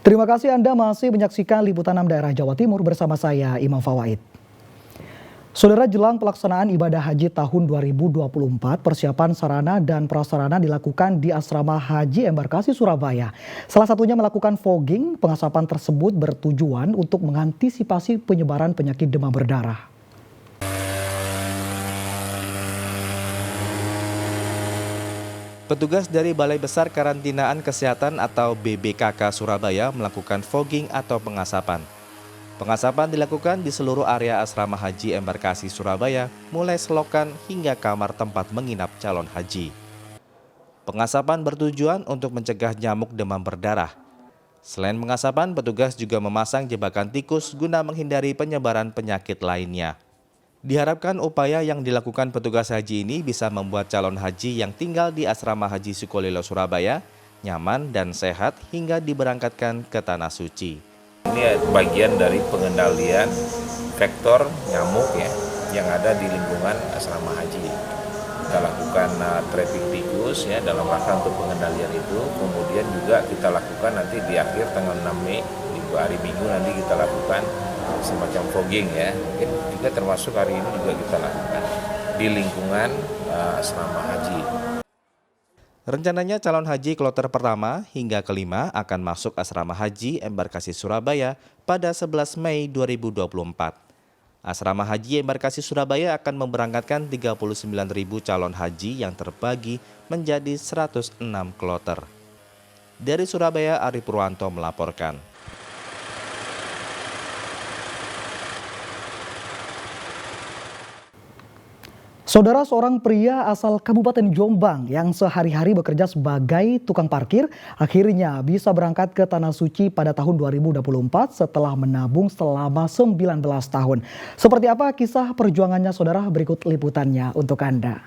Terima kasih Anda masih menyaksikan Liputan 6 Daerah Jawa Timur bersama saya Imam Fawaid. Saudara, jelang pelaksanaan ibadah haji tahun 2024, persiapan sarana dan prasarana dilakukan di Asrama Haji Embarkasi Surabaya. Salah satunya melakukan fogging. Pengasapan tersebut bertujuan untuk mengantisipasi penyebaran penyakit demam berdarah. Petugas dari Balai Besar Karantinaan Kesehatan atau BBKK Surabaya melakukan fogging atau pengasapan. Pengasapan dilakukan di seluruh area Asrama Haji Embarkasi Surabaya, mulai selokan hingga kamar tempat menginap calon haji. Pengasapan bertujuan untuk mencegah nyamuk demam berdarah. Selain pengasapan, petugas juga memasang jebakan tikus guna menghindari penyebaran penyakit lainnya. Diharapkan upaya yang dilakukan petugas haji ini bisa membuat calon haji yang tinggal di Asrama Haji Sukolilo Surabaya nyaman dan sehat hingga diberangkatkan ke Tanah Suci. Ini bagian dari pengendalian vektor nyamuk yang ada di lingkungan asrama haji. Kita lakukan trapping tikus dalam rangka untuk pengendalian itu. Kemudian juga kita lakukan nanti di akhir tanggal 6 Mei, di hari Minggu nanti kita lakukan semacam fogging mungkin juga termasuk hari ini juga kita lakukan di lingkungan asrama haji. Rencananya calon haji kloter pertama hingga kelima akan masuk Asrama Haji Embarkasi Surabaya pada 11 Mei 2024. Asrama Haji Embarkasi Surabaya akan memberangkatkan 39.000 calon haji yang terbagi menjadi 106 kloter. Dari Surabaya, Ari Purwanto melaporkan. Saudara, seorang pria asal Kabupaten Jombang yang sehari-hari bekerja sebagai tukang parkir akhirnya bisa berangkat ke Tanah Suci pada tahun 2024 setelah menabung selama 19 tahun. Seperti apa kisah perjuangannya, saudara? Berikut liputannya untuk Anda.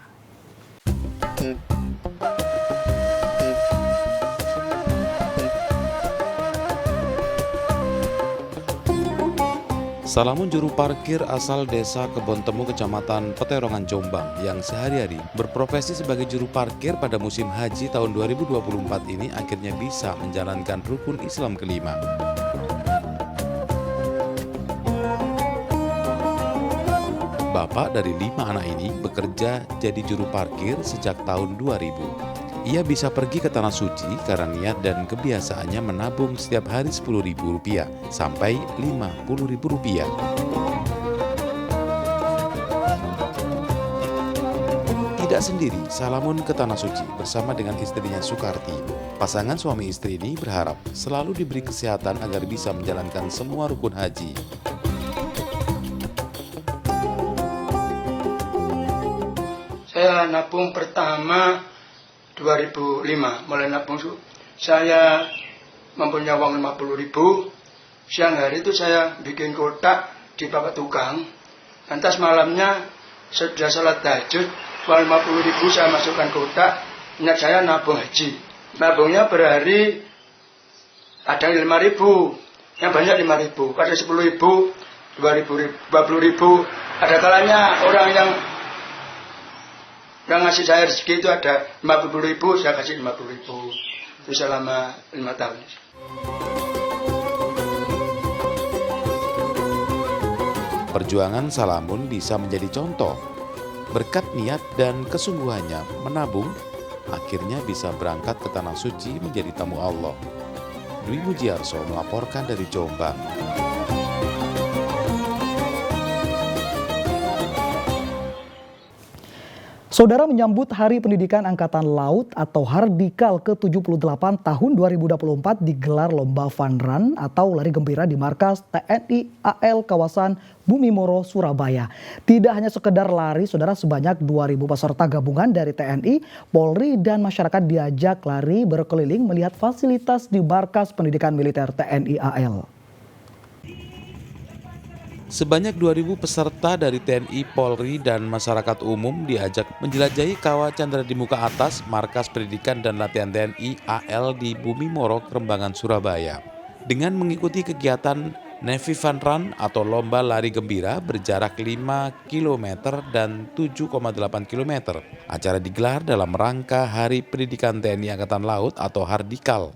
Salamun juru parkir asal desa Kebontemu, Kecamatan Peterongan, Jombang yang sehari-hari berprofesi sebagai juru parkir pada musim haji tahun 2024 ini akhirnya bisa menjalankan rukun Islam kelima. Bapak dari 5 anak ini bekerja jadi juru parkir sejak tahun 2000. Ia bisa pergi ke Tanah Suci karena niat dan kebiasaannya menabung setiap hari Rp10.000 sampai Rp50.000. Tidak sendiri, Salamun ke Tanah Suci bersama dengan istrinya Sukarti. Pasangan suami istri ini berharap selalu diberi kesehatan agar bisa menjalankan semua rukun haji. Saya nabung pertama 2005, mulai nabung saya mempunyai uang 50.000. Siang hari itu saya bikin kotak di bapak tukang. Lantas malamnya sudah sholat tahajud, uang 50.000 saya masukkan kotak. Niat saya nabung haji. Nabungnya berhari ada yang 5.000, yang banyak 5.000, ada 10.000, 2.000, 20.000. Ada kalanya orang yang ngasih saya rezeki itu ada 50.000, saya kasih 50.000. Itu selama 5 tahun. Perjuangan Salamun bisa menjadi contoh. Berkat niat dan kesungguhannya menabung, akhirnya bisa berangkat ke Tanah Suci menjadi tamu Allah. Dwi Mujiarso melaporkan dari Jombang. Saudara, menyambut Hari Pendidikan Angkatan Laut atau Hardikal ke-78 tahun 2024 digelar lomba fun run atau lari gembira di markas TNI AL kawasan Bumimoro, Surabaya. Tidak hanya sekedar lari, saudara, sebanyak 2.000 peserta gabungan dari TNI, Polri, dan masyarakat diajak lari berkeliling melihat fasilitas di markas pendidikan militer TNI AL. Sebanyak 2.000 peserta dari TNI, Polri, dan masyarakat umum diajak menjelajahi Kawah Candra di Muka Atas, Markas Pendidikan dan Latihan TNI AL di Bumimoro, Kerembangan, Surabaya. Dengan mengikuti kegiatan Navy Fun Run atau lomba lari gembira berjarak 5 km dan 7,8 km. Acara digelar dalam rangka Hari Pendidikan TNI Angkatan Laut atau Hardikal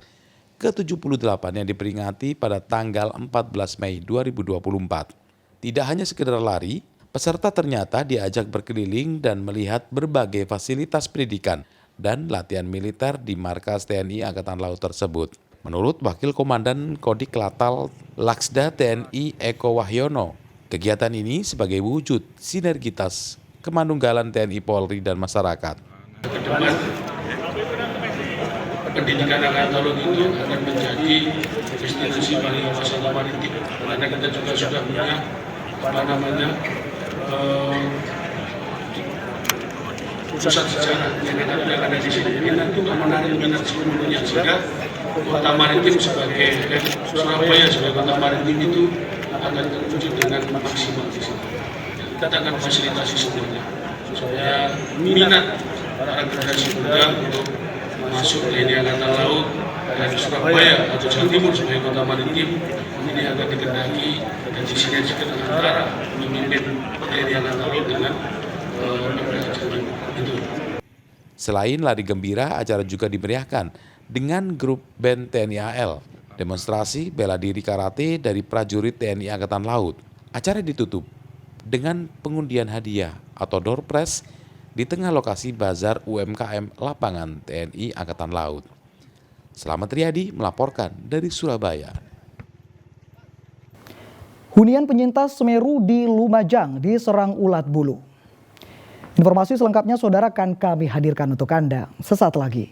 ke-78 yang diperingati pada tanggal 14 Mei 2024. Tidak hanya sekedar lari, peserta ternyata diajak berkeliling dan melihat berbagai fasilitas pendidikan dan latihan militer di markas TNI Angkatan Laut tersebut. Menurut Wakil Komandan Kodik Latal Laksda TNI Eko Wahyono, kegiatan ini sebagai wujud sinergitas kemanunggalan TNI Polri dan masyarakat. Kedepan, pendidikan Angkatan Laut itu akan menjadi destinasi pariwisata maritim, karena kita juga sudah punya pusat sejarah yang ada di sini. Ini nanti untuk menarik minat seluruhnya, sehingga kota maritim sebagai Surabaya sebagai kota maritim itu akan terwujud dengan maksimal di sini. Kita akan fasilitasi semuanya supaya minat para generasi muda untuk masuk TNI Angkatan Laut dan Surabaya atau Jawa Timur sebagai kota maritim ini akan dikendaki dan disinergikan antara pemimpin TNI Angkatan Laut dengan itu. Selain lari gembira, acara juga dimeriahkan dengan grup band TNI AL, demonstrasi bela diri karate dari prajurit TNI Angkatan Laut. Acara ditutup dengan pengundian hadiah atau door prize di tengah lokasi bazar UMKM lapangan TNI Angkatan Laut. Selamat Riyadi melaporkan dari Surabaya. Hunian penyintas Semeru di Lumajang diserang ulat bulu. Informasi selengkapnya saudara akan kami hadirkan untuk Anda sesaat lagi.